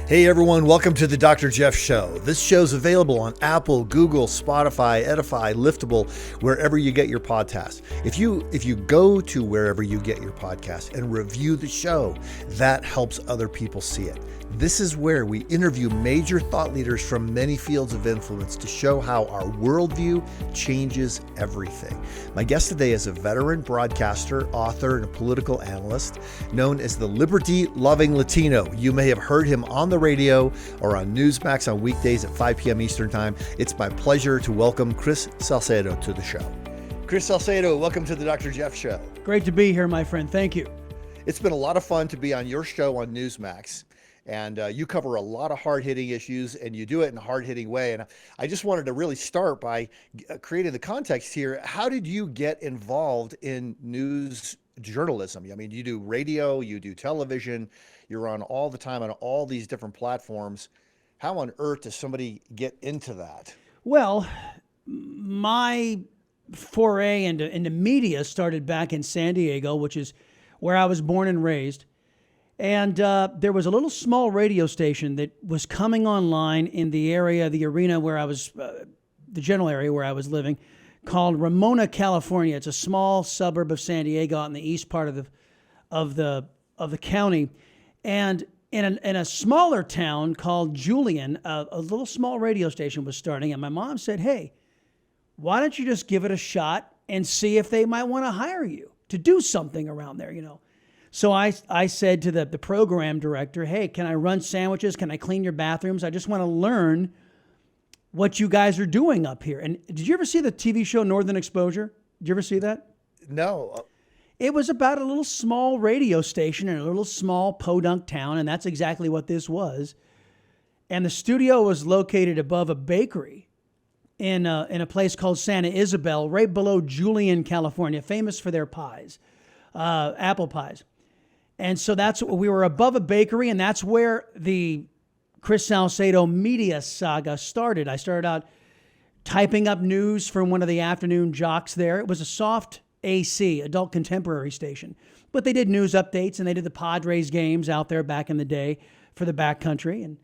Hey everyone, welcome to the Dr. Jeff Show. This show's available on Apple, Google, Spotify, Edify, Liftable, wherever you get your podcast. If you go to wherever you get your podcast and review the show, that helps other people see it. This is where we interview major thought leaders from many fields of influence to show how our worldview changes everything. My guest today is a veteran broadcaster, author, and a political analyst known as the Loving Latino. You may have heard him on the radio or on Newsmax on weekdays at 5 p.m. Eastern Time. It's my pleasure to welcome Chris Salcedo to the show. Chris Salcedo, welcome to the Dr. Jeff Show. Great to be here, my friend. Thank you. It's been a lot of fun to be on your show on Newsmax. And you cover a lot of hard-hitting issues, and you do it in a hard-hitting way. And I just wanted to really start by creating the context here. How did you get involved in news journalism? I mean, you do radio, you do television, you're on all the time on all these different platforms. How on earth does somebody get into that? Well, my foray into media started back in San Diego, which is where I was born and raised. And there was a little small radio station that was coming online in the area, the arena where I was, the general area where I was living, called Ramona, California. It's a small suburb of San Diego out in the east part of the county. And in a smaller town called Julian, a little small radio station was starting. And my mom said, "Hey, why don't you just give it a shot and see if they might want to hire you to do something around there, you know?" So I said to the program director, "Hey, can I run sandwiches? Can I clean your bathrooms? I just want to learn what you guys are doing up here." And did you ever see the TV show Northern Exposure? Did you ever see that? No. It was about a little small radio station in a little small podunk town, and that's exactly what this was. And the studio was located above a bakery in a place called Santa Isabel, right below Julian, California, famous for their pies, apple pies. And so we were above a bakery, and that's where the Chris Salcedo media saga started. I started out typing up news from one of the afternoon jocks there. It was a soft AC, adult contemporary station. But they did news updates, and they did the Padres games out there back in the day for the backcountry. And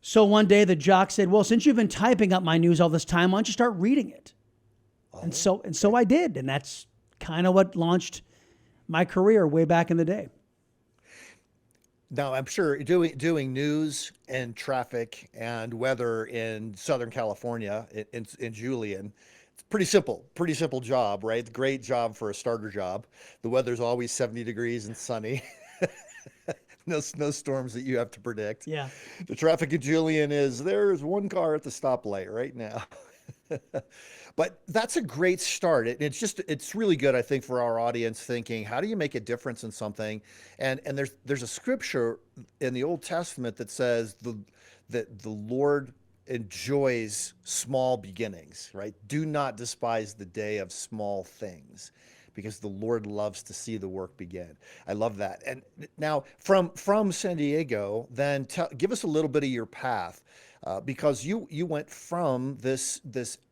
so one day the jock said, "Well, since you've been typing up my news all this time, why don't you start reading it?" Oh, and so I did, and that's kind of what launched my career way back in the day. Now, I'm sure doing news and traffic and weather in Southern California, in Julian, it's pretty simple job, right? Great job for a starter job. The weather's always 70 degrees and sunny. No snowstorms that you have to predict. Yeah. The traffic in Julian there's one car at the stoplight right now. But that's a great start. It's really good, I think, for our audience thinking, how do you make a difference in something? And there's a scripture in the Old Testament that says that the Lord enjoys small beginnings, right? Do not despise the day of small things, because the Lord loves to see the work begin. I love that. And now from San Diego, then give us a little bit of your path, because you went from this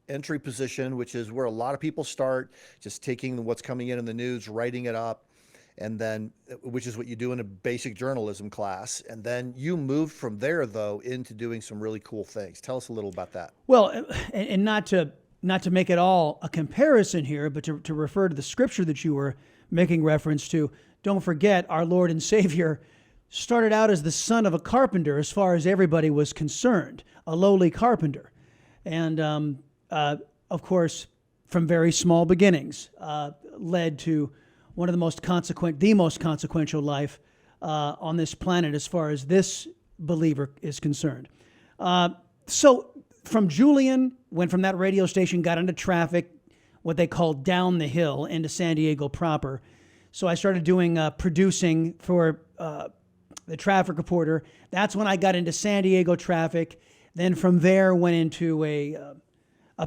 entry position, which is where a lot of people start, just taking what's coming in the news, writing it up, and then, which is what you do in a basic journalism class. And then you moved from there, though, into doing some really cool things. Tell us a little about that. Well, and not to make it all a comparison here, but to refer to the scripture that you were making reference to, don't forget our Lord and Savior started out as the son of a carpenter as far as everybody was concerned, a lowly carpenter. And of course, from very small beginnings, led to one of the most consequential life on this planet as far as this believer is concerned. So from Julian, went from that radio station, got into traffic, what they call down the hill into San Diego proper. So I started doing producing for the traffic reporter. That's when I got into San Diego traffic. Then from there went into a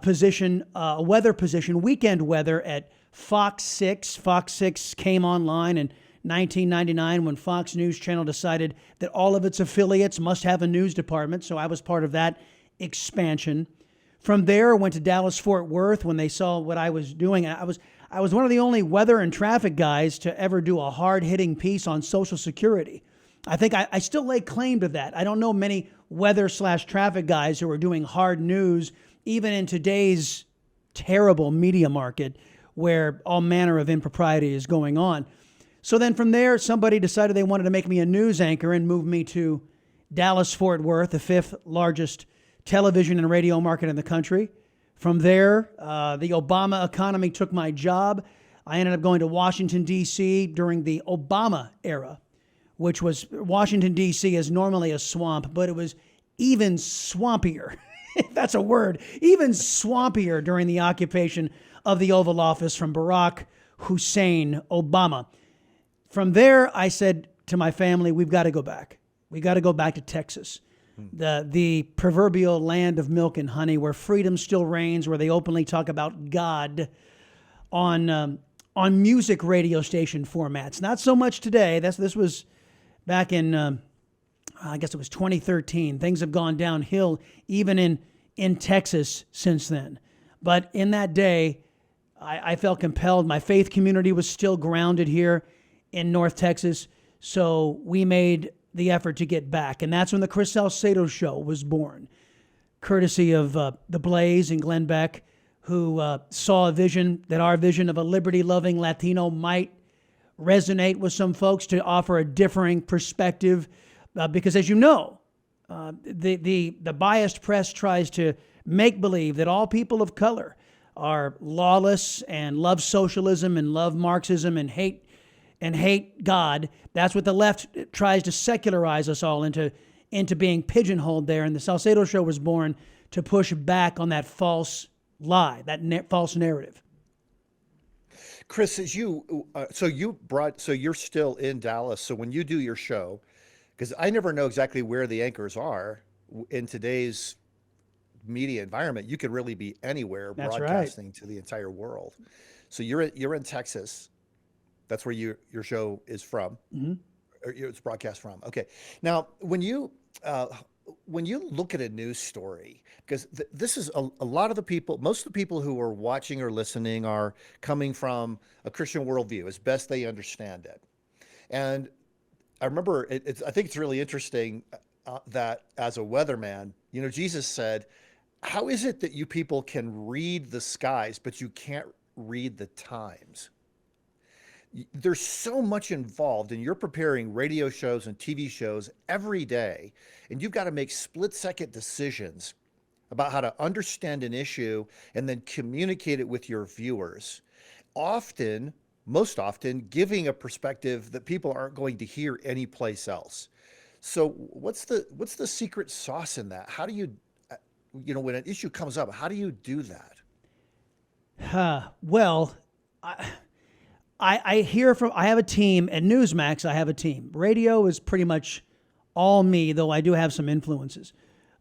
position, a weather position, weekend weather at Fox 6. Fox 6 came online in 1999 when Fox News Channel decided that all of its affiliates must have a news department. So I was part of that expansion. From there, I went to Dallas-Fort Worth when they saw what I was doing. I was one of the only weather and traffic guys to ever do a hard-hitting piece on Social Security. I think I still lay claim to that. I don't know many weather/traffic guys who are doing hard news, even in today's terrible media market where all manner of impropriety is going on. So then from there, somebody decided they wanted to make me a news anchor and move me to Dallas-Fort Worth, the fifth largest television and radio market in the country. From there, the Obama economy took my job. I ended up going to Washington, D.C. during the Obama era, which was Washington, D.C. is normally a swamp, but it was even swampier, if that's a word, even swampier during the occupation of the Oval Office from Barack Hussein Obama. From there, I said to my family, we've got to go back. We got to go back to Texas, the proverbial land of milk and honey, where freedom still reigns, where they openly talk about God on music radio station formats. Not so much today. This was back in, I guess it was 2013. Things have gone downhill even in Texas since then. But in that day, I felt compelled. My faith community was still grounded here in North Texas, so we made the effort to get back. And that's when the Chris Salcedo Show was born, courtesy of The Blaze and Glenn Beck, who saw a vision, that our vision of a liberty-loving Latino might resonate with some folks, to offer a differing perspective. Because as you know, the biased press tries to make believe that all people of color are lawless and love socialism and love Marxism and hate God. That's what the left tries to secularize us all into being pigeonholed there. And the Salcedo Show was born to push back on that false lie, that false narrative. Chris, as so you're still in Dallas. So when you do your show, because I never know exactly where the anchors are in today's media environment, you could really be anywhere. That's broadcasting right. To the entire world. So you're in Texas. That's where your show is from, or it's broadcast from. Okay. Now, when you look at a news story, because this is a lot of the people, most of the people who are watching or listening are coming from a Christian worldview as best they understand it. And I remember, I think it's really interesting that as a weatherman, Jesus said, "How is it that you people can read the skies, but you can't read the times?" There's so much involved, and you're preparing radio shows and TV shows every day, and you've got to make split-second decisions about how to understand an issue and then communicate it with your viewers. Most often, giving a perspective that people aren't going to hear anyplace else. So what's the secret sauce in that? How do you, when an issue comes up, how do you do that? Well, I hear from, I have a team at Newsmax. I have a team. Radio is pretty much all me, though I do have some influences,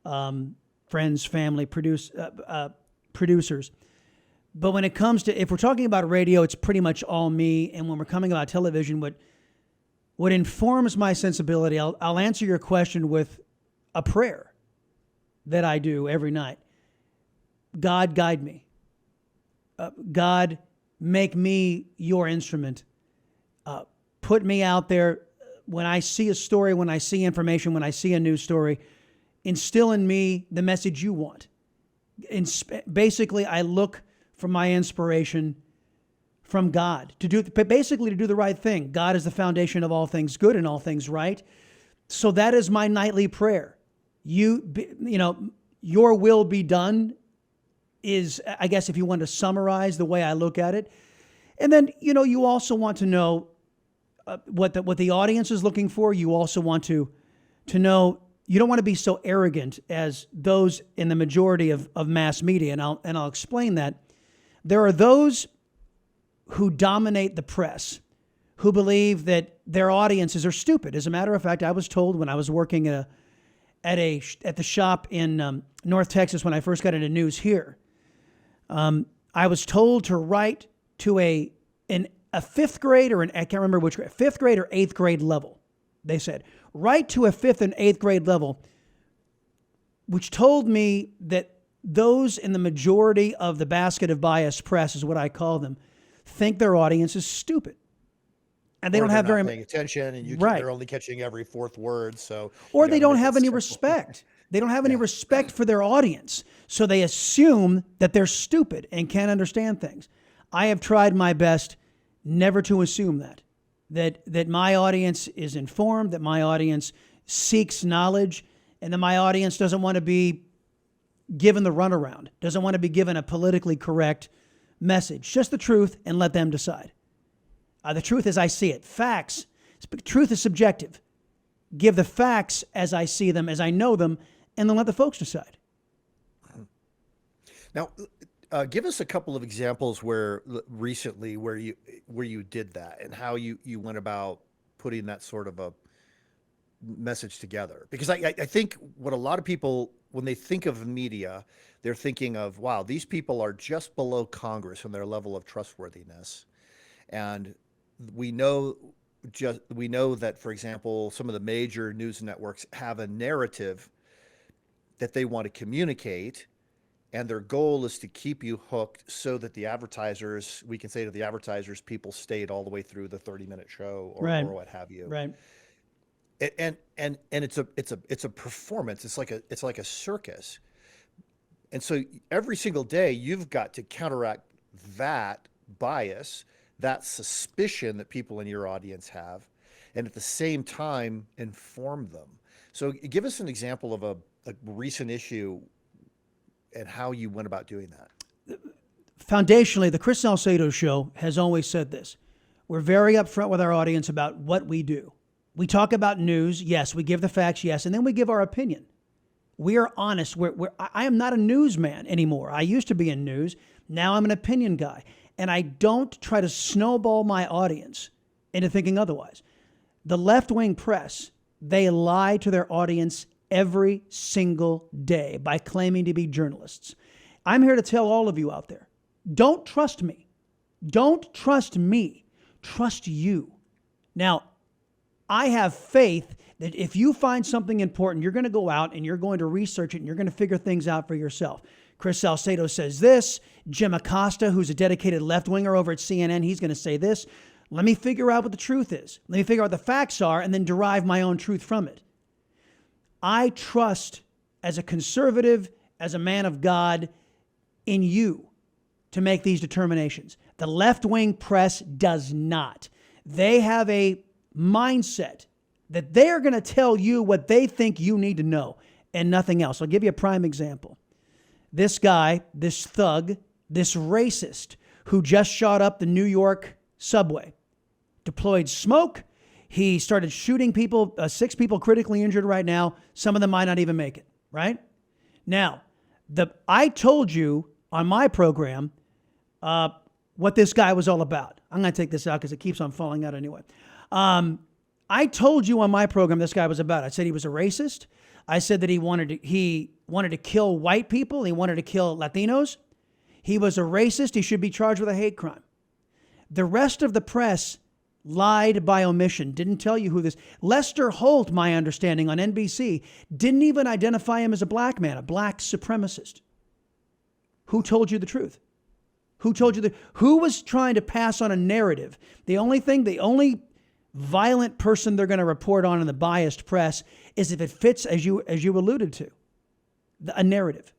friends, family, producers. But when it comes to, if we're talking about radio, it's pretty much all me. And when we're coming about television, what informs my sensibility, I'll answer your question with a prayer that I do every night. God, guide me. God, make me your instrument. Put me out there. When I see a story, when I see information, when I see a news story, instill in me the message you want. Basically, I look for my inspiration from God to do the right thing. God is the foundation of all things good and all things right. So that is my nightly prayer. Your will be done is, I guess, if you want to summarize the way I look at it. And then, you also want to know what the audience is looking for. You also want to know, you don't want to be so arrogant as those in the majority of mass media. And I'll explain that. There are those who dominate the press, who believe that their audiences are stupid. As a matter of fact, I was told when I was working at the shop in North Texas when I first got into news here, I was told to write to a fifth grade or I can't remember which grade, fifth grade or eighth grade level. They said, write to a fifth and eighth grade level, which told me that those in the majority of the basket of bias press, is what I call them, think their audience is stupid. and they or don't they're have not very paying attention, and right. they're only catching every fourth word. So you Or got they to don't make it have any simple. respect. They don't have any Yeah. respect for their audience. So they assume that they're stupid and can't understand things. I have tried my best never to assume that my audience is informed, that my audience seeks knowledge, and that my audience doesn't want to be given the runaround, doesn't want to be given a politically correct message. Just the truth and let them decide. The truth as I see it. Facts. Truth is subjective. Give the facts as I see them, as I know them, and then let the folks decide. Now, give us a couple of examples where recently where you did that and how you went about putting that sort of a message together. Because I think what a lot of people, when they think of media, they're thinking of, wow, these people are just below Congress in their level of trustworthiness. And we know we know that, for example, some of the major news networks have a narrative that they want to communicate, and their goal is to keep you hooked so that the advertisers, we can say to the advertisers, people stayed all the way through the 30-minute show Right. or what have you. Right. And it's a performance. It's like a circus. And so every single day you've got to counteract that bias, that suspicion that people in your audience have, and at the same time inform them. So give us an example of a recent issue and how you went about doing that. Foundationally, the Chris Salcedo show has always said this. We're very upfront with our audience about what we do. We talk about news, yes. We give the facts, yes. And then we give our opinion. We are honest. I am not a newsman anymore. I used to be in news. Now I'm an opinion guy. And I don't try to snowball my audience into thinking otherwise. The left-wing press, they lie to their audience every single day by claiming to be journalists. I'm here to tell all of you out there, don't trust me. Don't trust me. Trust you. Now, I have faith that if you find something important, you're going to go out and you're going to research it and you're going to figure things out for yourself. Chris Salcedo says this. Jim Acosta, who's a dedicated left-winger over at CNN, he's going to say this. Let me figure out what the truth is. Let me figure out what the facts are and then derive my own truth from it. I trust, as a conservative, as a man of God, in you to make these determinations. The left-wing press does not. They have a mindset that they are going to tell you what they think you need to know and nothing else. I'll give you a prime example. This guy, this thug, this racist who just shot up the New York subway, deployed smoke. He started shooting people, 6 people critically injured right now. Some of them might not even make it, right? Now, I told you on my program what this guy was all about. I'm going to take this out because it keeps on falling out anyway. I told you on my program this guy was about. I said he was a racist. I said that he wanted to kill white people. He wanted to kill Latinos. He was a racist. He should be charged with a hate crime. The rest of the press lied by omission, didn't tell you who this. Lester Holt, my understanding, on NBC, didn't even identify him as a black man, a black supremacist. Who told you the truth? Who told you who was trying to pass on a narrative? The only violent person they're going to report on in the biased press is if it fits, as you alluded to, a narrative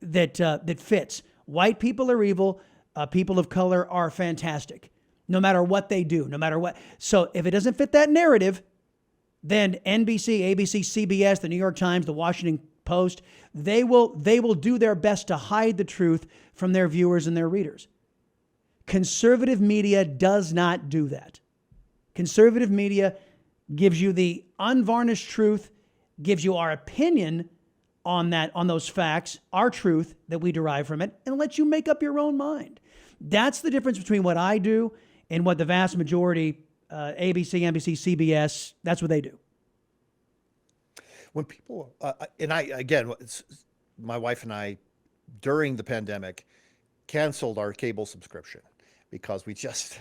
that fits. White people are evil. People of color are fantastic, no matter what they do, no matter what. So if it doesn't fit that narrative, then NBC, ABC, CBS, the New York Times, the Washington Post, they will do their best to hide the truth from their viewers and their readers. Conservative media does not do that. Conservative media gives you the unvarnished truth, gives you our opinion on those facts, our truth that we derive from it, and lets you make up your own mind. That's the difference between what I do and what the vast majority, ABC, NBC, CBS, that's what they do. When people, and I, again, my wife and I, during the pandemic, canceled our cable subscription because we just,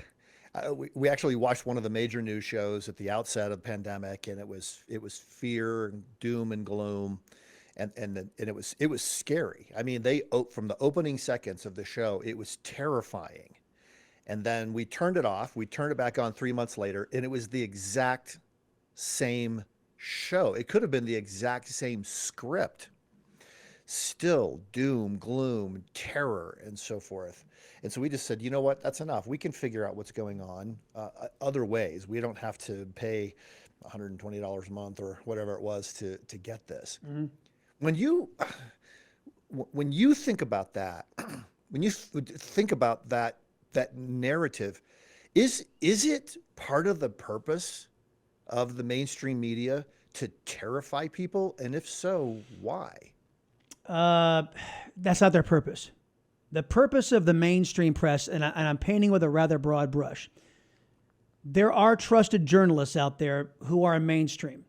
we actually watched one of the major news shows at the outset of the pandemic, and it was fear and doom and gloom. And it was scary. I mean, from the opening seconds of the show, it was terrifying. And then we turned it off. We turned it back on 3 months later, and it was the exact same show. It could have been the exact same script. Still doom, gloom, terror, and so forth. And so we just said, you know what? That's enough. We can figure out what's going on other ways. We don't have to pay $120 a month or whatever it was to get this. When you when you think about that, when you think about that narrative, is it part of the purpose of the mainstream media to terrify people? And if so, why? That's not their purpose. The purpose of the mainstream press, and I'm painting with a rather broad brush, there are trusted journalists out there who are mainstream.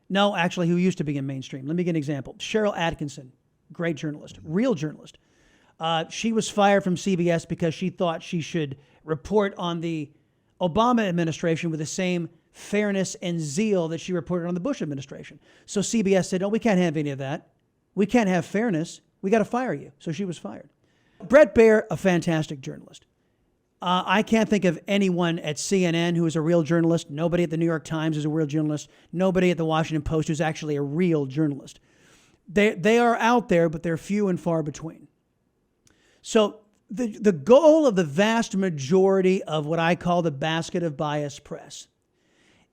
No, actually, who used to be in mainstream. Let me give an example. Cheryl Atkinson, great journalist, real journalist. She was fired from CBS because she thought she should report on the Obama administration with the same fairness and zeal that she reported on the Bush administration. So CBS said, no, we can't have any of that. We can't have fairness. We got to fire you. So she was fired. Brett Baer, a fantastic journalist. I can't think of anyone at CNN who is a real journalist. Nobody at the New York Times is a real journalist. Nobody at the Washington Post who's actually a real journalist. They are out there, but they're few and far between. So the goal of the vast majority of what I call the basket of bias press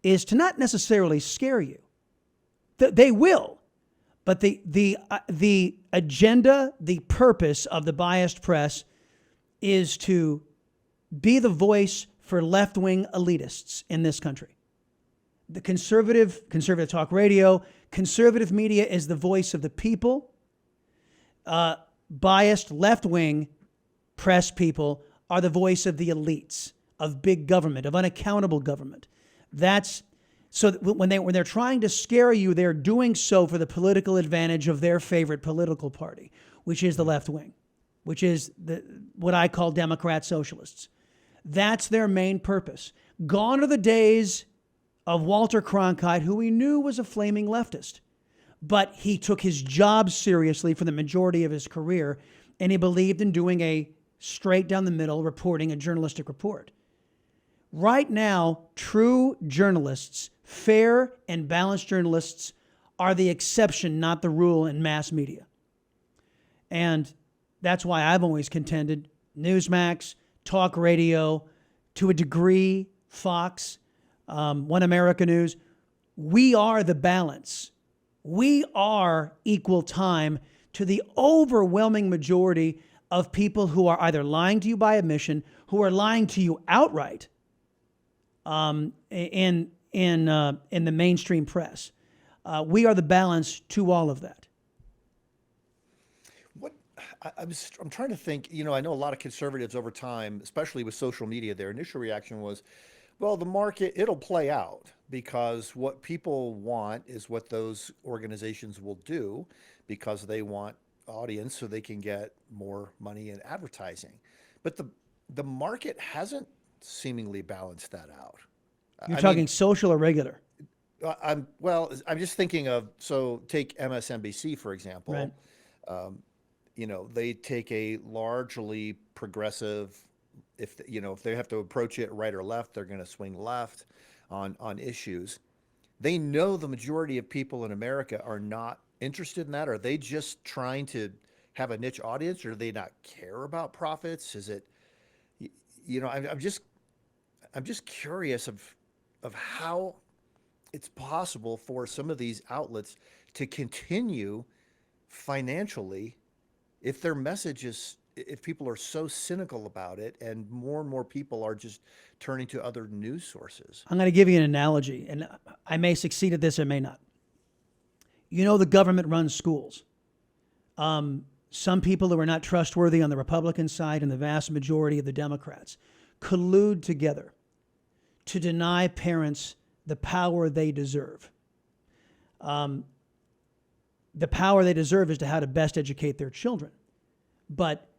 is to not necessarily scare you. They will. But the agenda, the purpose of the biased press is to be the voice for left-wing elitists in this country. The conservative talk radio, conservative media is the voice of the people. Biased left-wing press people are the voice of the elites, of big government, of unaccountable government. So when they're trying to scare you, they're doing so for the political advantage of their favorite political party, which is the left wing, which is what I call Democrat socialists. That's their main purpose. Gone are the days of Walter Cronkite, who we knew was a flaming leftist, but he took his job seriously for the majority of his career, and he believed in doing a straight down the middle reporting, a journalistic report. Right now, true journalists, fair and balanced journalists, are the exception, not the rule in mass media. And that's why I've always contended Newsmax, talk radio, to a degree, Fox, One America News, we are the balance. We are equal time to the overwhelming majority of people who are either lying to you by omission, who are lying to you outright, in the mainstream press. We are the balance to all of that. I'm trying to think, I know a lot of conservatives over time, especially with social media, their initial reaction was, well, the market, it'll play out because what people want is what those organizations will do because they want audience so they can get more money in advertising. But the market hasn't seemingly balanced that out. You're talking social or regular? I'm just thinking of, so take MSNBC, for example. Right. They take a largely progressive, if they have to approach it right or left, they're going to swing left on issues. They know the majority of people in America are not interested in that. Are they just trying to have a niche audience, or do they not care about profits? Is it, I'm just curious of how it's possible for some of these outlets to continue financially if their message is, if people are so cynical about it and more people are just turning to other news sources. I'm going to give you an analogy, and I may succeed at this, I may not. The government runs schools. Some people who are not trustworthy on the Republican side and the vast majority of the Democrats collude together to deny parents the power they deserve. The power they deserve is to how to best educate their children. But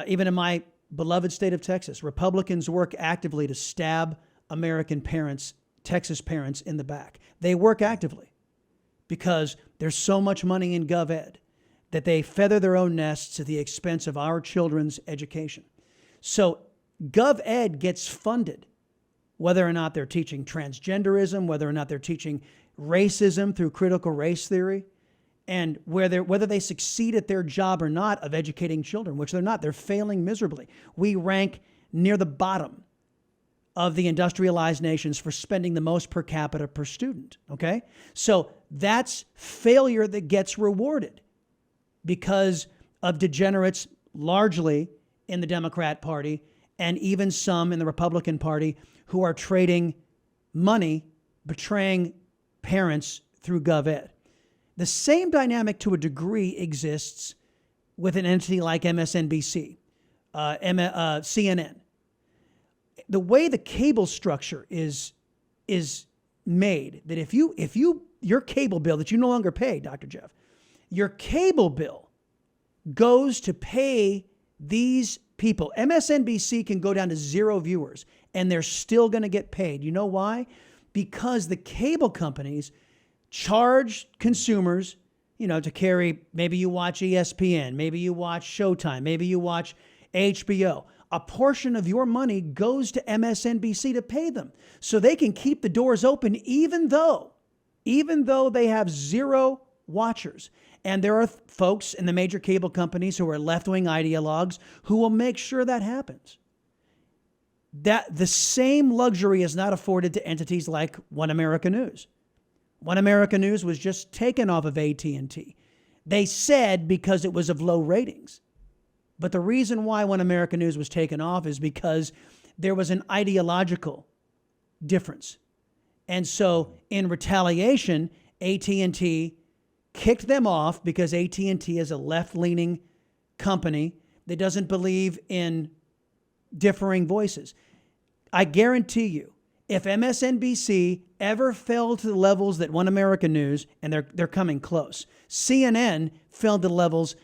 even in my beloved state of Texas, Republicans work actively to stab American parents, Texas parents, in the back. They work actively because there's so much money in Gov Ed that they feather their own nests at the expense of our children's education. So Gov Ed gets funded, whether or not they're teaching transgenderism, whether or not they're teaching racism through critical race theory, and whether they succeed at their job or not of educating children, which they're not. They're failing miserably. We rank near the bottom of the industrialized nations for spending the most per capita per student, okay? So that's failure that gets rewarded because of degenerates largely in the Democrat Party and even some in the Republican Party who are trading money, betraying parents through Gov Ed. The same dynamic to a degree exists with an entity like MSNBC, CNN. The way the cable structure is made, that if your cable bill that you no longer pay, Dr. Jeff, your cable bill goes to pay these people. MSNBC can go down to 0 viewers and they're still going to get paid. You know why? Because the cable companies charge consumers, to carry, maybe you watch ESPN, maybe you watch Showtime, maybe you watch HBO. A portion of your money goes to MSNBC to pay them so they can keep the doors open even though they have 0 watchers. And there are folks in the major cable companies who are left-wing ideologues who will make sure that happens. That the same luxury is not afforded to entities like One America News. One America News was just taken off of AT&T. They said because it was of low ratings. But the reason why One America News was taken off is because there was an ideological difference. And so in retaliation, AT&T kicked them off because AT&T is a left-leaning company that doesn't believe in differing voices. I guarantee you, if MSNBC ever fell to the levels that One America News, and they're coming close, CNN fell to the levels,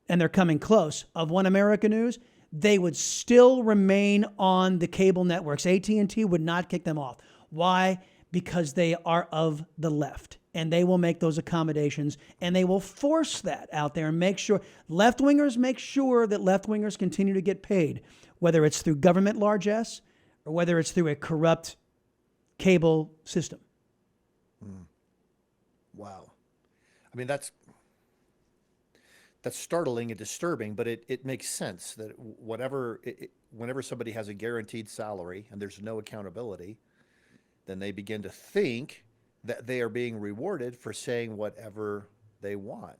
and they're coming close, of One America News, they would still remain on the cable networks. AT&T would not kick them off. Why? Because they are of the left, and they will make those accommodations, and they will force that out there and make sure left-wingers make sure that left-wingers continue to get paid, whether it's through government largesse or whether it's through a corrupt cable system. Wow. I mean, that's startling and disturbing, but it makes sense that whenever somebody has a guaranteed salary and there's no accountability, then they begin to think that they are being rewarded for saying whatever they want.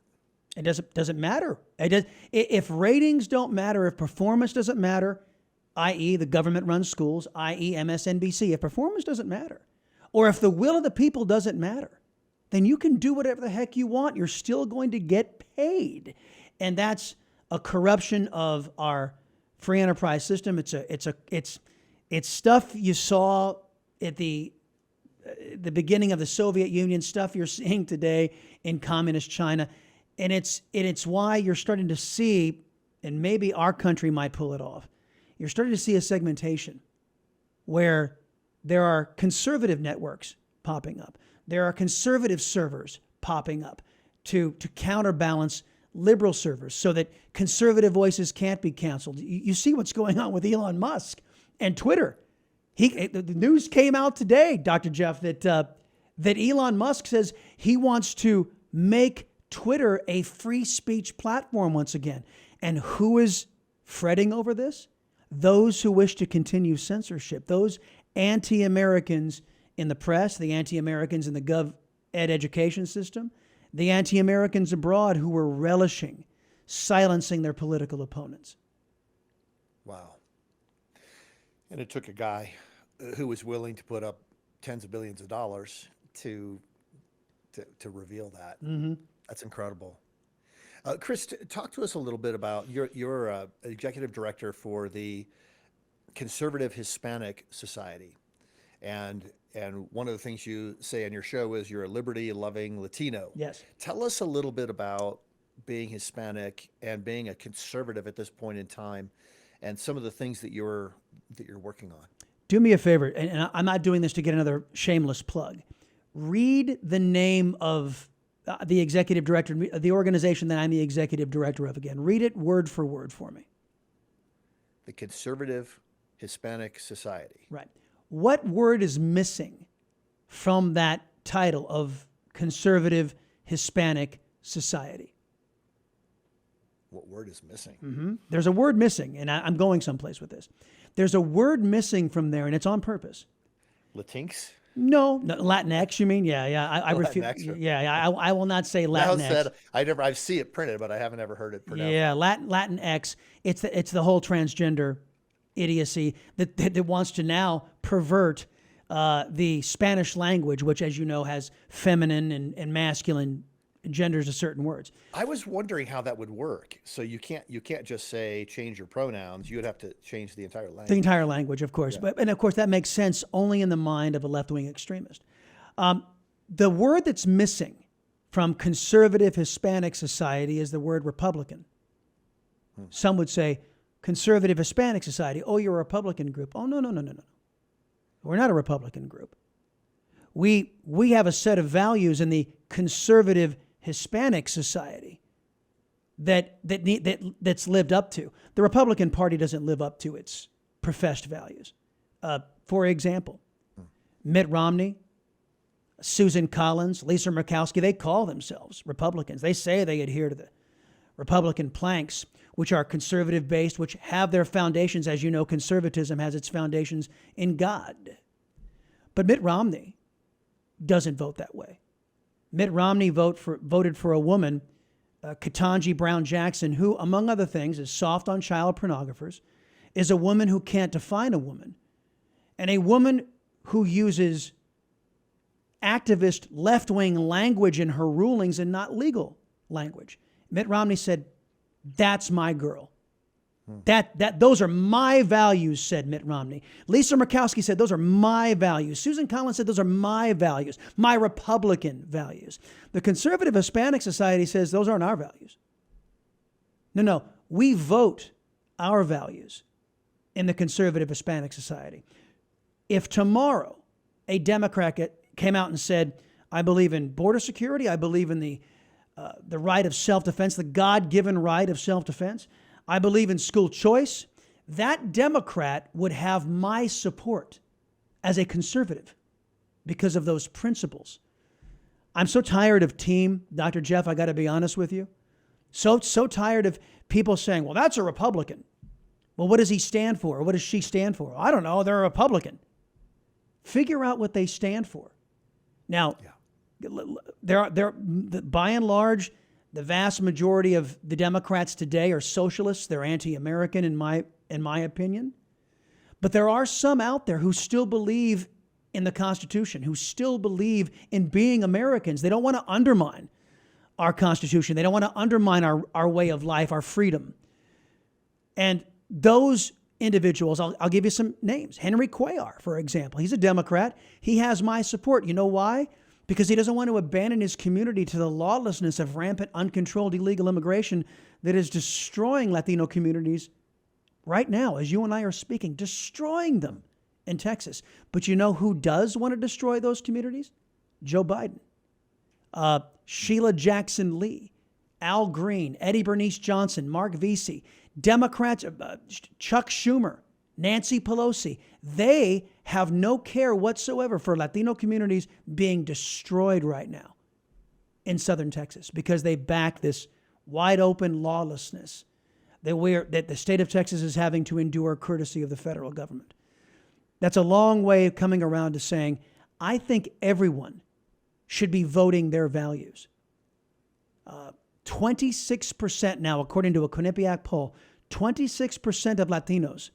It doesn't matter. If ratings don't matter, if performance doesn't matter, i.e. the government-run schools, i.e. MSNBC, if performance doesn't matter, or if the will of the people doesn't matter, then you can do whatever the heck you want. You're still going to get paid. And that's a corruption of our free enterprise system. It's stuff you saw at the beginning of the Soviet Union, stuff you're seeing today in communist China. And it's why you're starting to see, and maybe our country might pull it off, you're starting to see a segmentation where there are conservative networks popping up. There are conservative servers popping up to counterbalance liberal servers so that conservative voices can't be canceled. You see what's going on with Elon Musk and Twitter. The news came out today, Dr. Jeff, that Elon Musk says he wants to make Twitter a free speech platform once again. And who is fretting over this? Those who wish to continue censorship, those anti-Americans in the press, the anti-Americans in the gov ed education system, the anti-Americans abroad who were relishing silencing their political opponents. Wow. And it took a guy who was willing to put up tens of billions of dollars to reveal that. Mm-hmm. That's incredible. Chris, talk to us a little bit about you're executive director for the Conservative Hispanic Society, and one of the things you say on your show is you're a liberty-loving Latino. Yes. Tell us a little bit about being Hispanic and being a conservative at this point in time, and some of the things that you're working on. Do me a favor, and I'm not doing this to get another shameless plug. Read the name of the executive director, the organization that I'm the executive director of again. Read it word for word for me. The Conservative Hispanic society. Right. What word is missing from that title of conservative Hispanic society? What word is missing? There's a word missing, and I'm going someplace with this. There's a word missing from there, and it's on purpose. Latinx? No, Latinx. You mean? Yeah. I refuse. Latinx, right. Yeah. I will not say Now Latinx. said, I see it printed, but I haven't ever heard it pronounced. Yeah, Latinx. It's the whole transgender idiocy that wants to now pervert the Spanish language, which, as you know, has feminine and masculine genders to certain words. I was wondering how that would work. So you can't just say change your pronouns. You would have to change the entire language. The entire language, of course. Yeah. And of course, that makes sense only in the mind of a left-wing extremist. The word that's missing from conservative Hispanic society is the word Republican. Some would say conservative Hispanic society. Oh, you're a Republican group. Oh, no. We're not a Republican group. We have a set of values in the conservative Hispanic society that's lived up to. The Republican Party doesn't live up to its professed values. For example, Mitt Romney, Susan Collins, Lisa Murkowski, they call themselves Republicans. They say they adhere to the Republican planks, which are conservative-based, which have their foundations. As you know, conservatism has its foundations in God. But Mitt Romney doesn't vote that way. Mitt Romney voted for a woman, Ketanji Brown Jackson, who, among other things, is soft on child pornographers, is a woman who can't define a woman, and a woman who uses activist left-wing language in her rulings and not legal language. Mitt Romney said, "That's my girl. Those are my values," said Mitt Romney. Lisa Murkowski said, "Those are my values." Susan Collins said, "Those are my values, my Republican values." The conservative Hispanic society says, "Those aren't our values." No. We vote our values in the conservative Hispanic society. If tomorrow a Democrat came out and said, "I believe in border security, I believe in the right of self-defense, the God-given right of self-defense, I believe in school choice," that Democrat would have my support as a conservative because of those principles. I'm so tired of Dr. Jeff, I got to be honest with you. So tired of people saying, "Well, that's a Republican." Well, what does he stand for? Or what does she stand for? I don't know. They're a Republican. Figure out what they stand for. Now, by and large, the vast majority of the Democrats today are socialists. They're anti-American in my opinion. But there are some out there who still believe in the Constitution, who still believe in being Americans. They don't want to undermine our Constitution. They don't want to undermine our way of life, our freedom. And those individuals, I'll give you some names. Henry Cuellar, for example. He's a Democrat. He has my support. You know why? Because he doesn't want to abandon his community to the lawlessness of rampant, uncontrolled illegal immigration that is destroying Latino communities right now, as you and I are speaking, destroying them in Texas. But you know who does want to destroy those communities? Joe Biden. Sheila Jackson Lee, Al Green, Eddie Bernice Johnson, Mark Vesey, Democrats, Chuck Schumer, Nancy Pelosi. They have no care whatsoever for Latino communities being destroyed right now in southern Texas because they back this wide open lawlessness that the state of Texas is having to endure courtesy of the federal government. That's a long way of coming around to saying, I think everyone should be voting their values. 26% now, according to a Quinnipiac poll, 26% of Latinos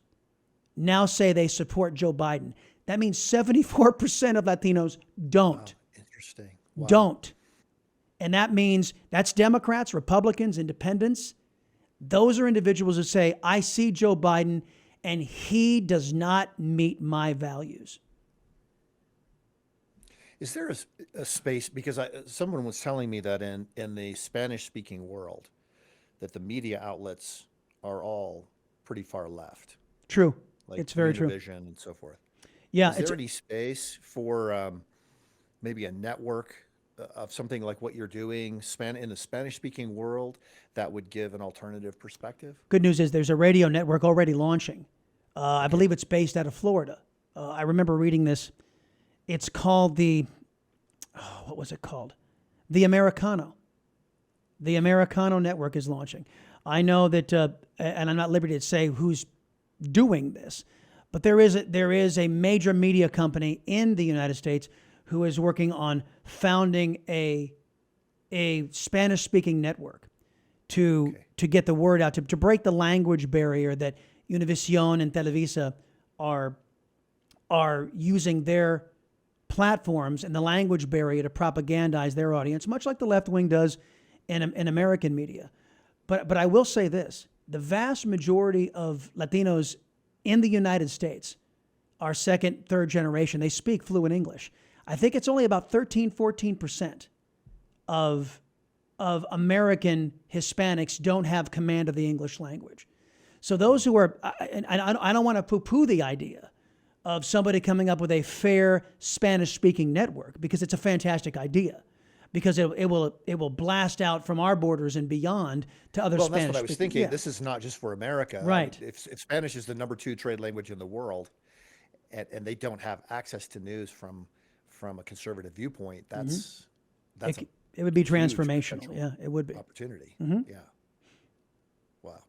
now say they support Joe Biden. That means 74% of Latinos don't. Wow, interesting. Wow. Don't. And that means that's Democrats, Republicans, Independents. Those are individuals who say, I see Joe Biden and he does not meet my values. Is there a space, because someone was telling me that in the Spanish-speaking world, that the media outlets are all pretty far left. True. Like It's very true. Univision and so forth. Yeah. Is there any space for maybe a network of something like what you're doing in the Spanish-speaking world that would give an alternative perspective? Good news is there's a radio network already launching I believe it's based out of Florida. I remember reading this. It's called what was it called? The Americano. The Americano Network is launching. I know that, and I'm not at liberty to say who's doing this, but there is a major media company in the United States who is working on founding a Spanish-speaking network to get the word out, to break the language barrier that Univision and Televisa are using their platforms and the language barrier to propagandize their audience, much like the left wing does in American media. But I will say this, the vast majority of Latinos in the United States are second, third generation. They speak fluent English. I think it's only about 14% of American Hispanics don't have command of the English language. So those who are, and I don't want to poo-poo the idea of somebody coming up with a fair Spanish-speaking network, because it's a fantastic idea, because it will blast out from our borders and beyond to other Spanish. Well, that's what I was thinking. Yeah. This is not just for America. Right. If Spanish is the number 2 trade language in the world, and they don't have access to news from a conservative viewpoint, that's it would be transformational. Yeah, it would be. Opportunity. Yeah. Wow.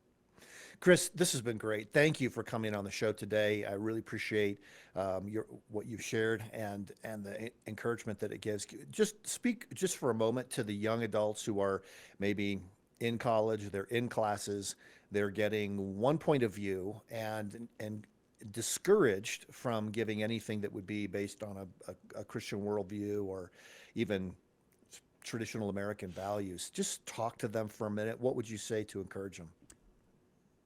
Chris, this has been great. Thank you for coming on the show today. I really appreciate what you've shared and the encouragement that it gives. Just speak just for a moment to the young adults who are maybe in college, they're in classes, they're getting one point of view and discouraged from giving anything that would be based on a Christian worldview or even traditional American values. Just talk to them for a minute. What would you say to encourage them?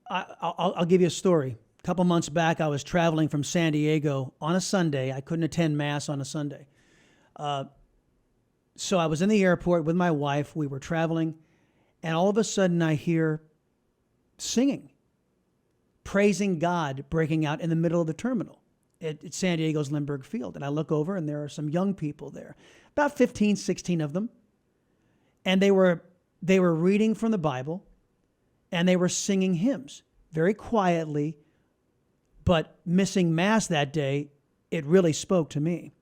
I'll give you a story. A couple months back, I was traveling from San Diego on a Sunday. I couldn't attend Mass on a Sunday. So I was in the airport with my wife. We were traveling, and all of a sudden I hear singing, praising God breaking out in the middle of the terminal at San Diego's Lindbergh Field. And I look over, and there are some young people there, about 15, 16 of them. And they were reading from the Bible, and they were singing hymns very quietly, but missing Mass that day, it really spoke to me.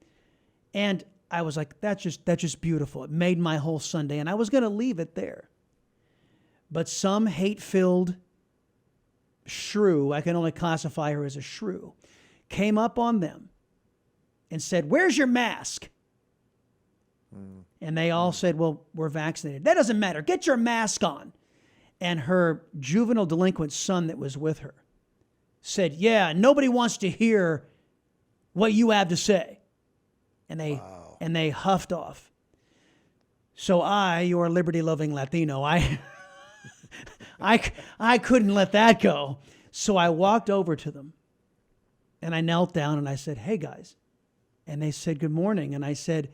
And I was like, that's just beautiful. It made my whole Sunday, and I was going to leave it there. But some hate-filled shrew, I can only classify her as a shrew, came up on them and said, "Where's your mask?" And they all said, "Well, we're vaccinated." "That doesn't matter. Get your mask on." And her juvenile delinquent son that was with her said, "Yeah, nobody wants to hear what you have to say." And they huffed off. So I, your liberty-loving Latino, I couldn't let that go. So I walked over to them and I knelt down and I said, "Hey guys." And they said, "Good morning." And I said,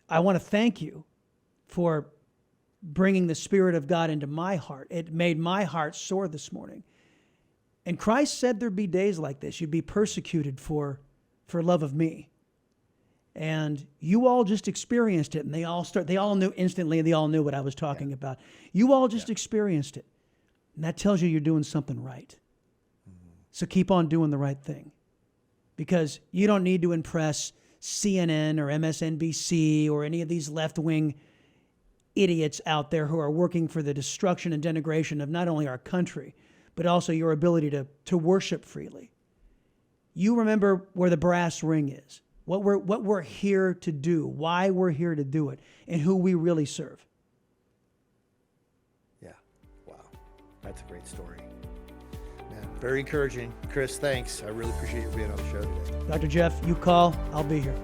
"I want to thank you for bringing the Spirit of God into my heart. It made my heart soar this morning. And Christ said there'd be days like this. You'd be persecuted for love of me. And you all just experienced it." And they all knew instantly, and they all knew what I was talking about. "You all just experienced it. And that tells you you're doing something right. So keep on doing the right thing. Because you don't need to impress CNN or MSNBC or any of these left-wing idiots out there who are working for the destruction and denigration of not only our country, but also your ability to worship freely. You remember where the brass ring is, what we're here to do, why we're here to do it, and who we really serve." Yeah. Wow. That's a great story. Man, very encouraging. Chris, thanks. I really appreciate you being on the show today. Dr. Jeff, you call, I'll be here.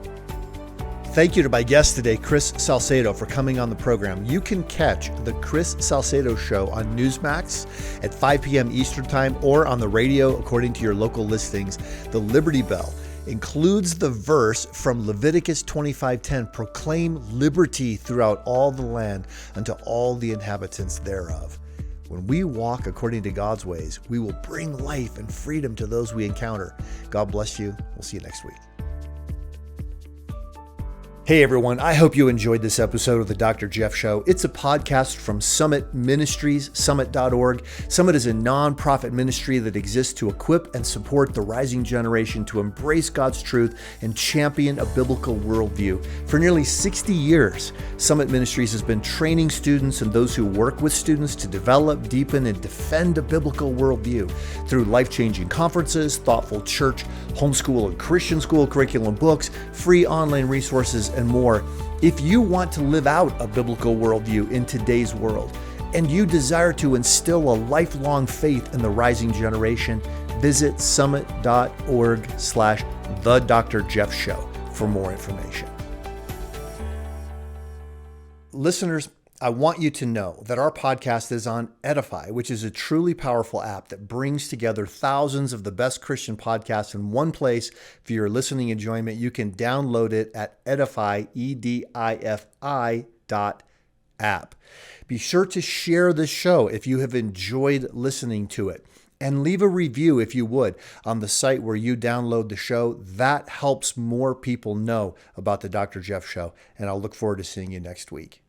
Thank you to my guest today, Chris Salcedo, for coming on the program. You can catch the Chris Salcedo Show on Newsmax at 5 p.m. Eastern Time or on the radio according to your local listings. The Liberty Bell includes the verse from Leviticus 25:10, "Proclaim liberty throughout all the land unto all the inhabitants thereof." When we walk according to God's ways, we will bring life and freedom to those we encounter. God bless you. We'll see you next week. Hey everyone, I hope you enjoyed this episode of the Dr. Jeff Show. It's a podcast from Summit Ministries, summit.org. Summit is a nonprofit ministry that exists to equip and support the rising generation to embrace God's truth and champion a biblical worldview. For nearly 60 years, Summit Ministries has been training students and those who work with students to develop, deepen, and defend a biblical worldview through life-changing conferences, thoughtful church, homeschool and Christian school curriculum books, free online resources, and more. If you want to live out a biblical worldview in today's world, and you desire to instill a lifelong faith in the rising generation, visit summit.org/The Dr. Jeff Show for more information. Listeners, I want you to know that our podcast is on Edify, which is a truly powerful app that brings together thousands of the best Christian podcasts in one place for your listening enjoyment. You can download it at Edify, EDIFI.app. Be sure to share this show if you have enjoyed listening to it. And leave a review, if you would, on the site where you download the show. That helps more people know about the Dr. Jeff Show. And I'll look forward to seeing you next week.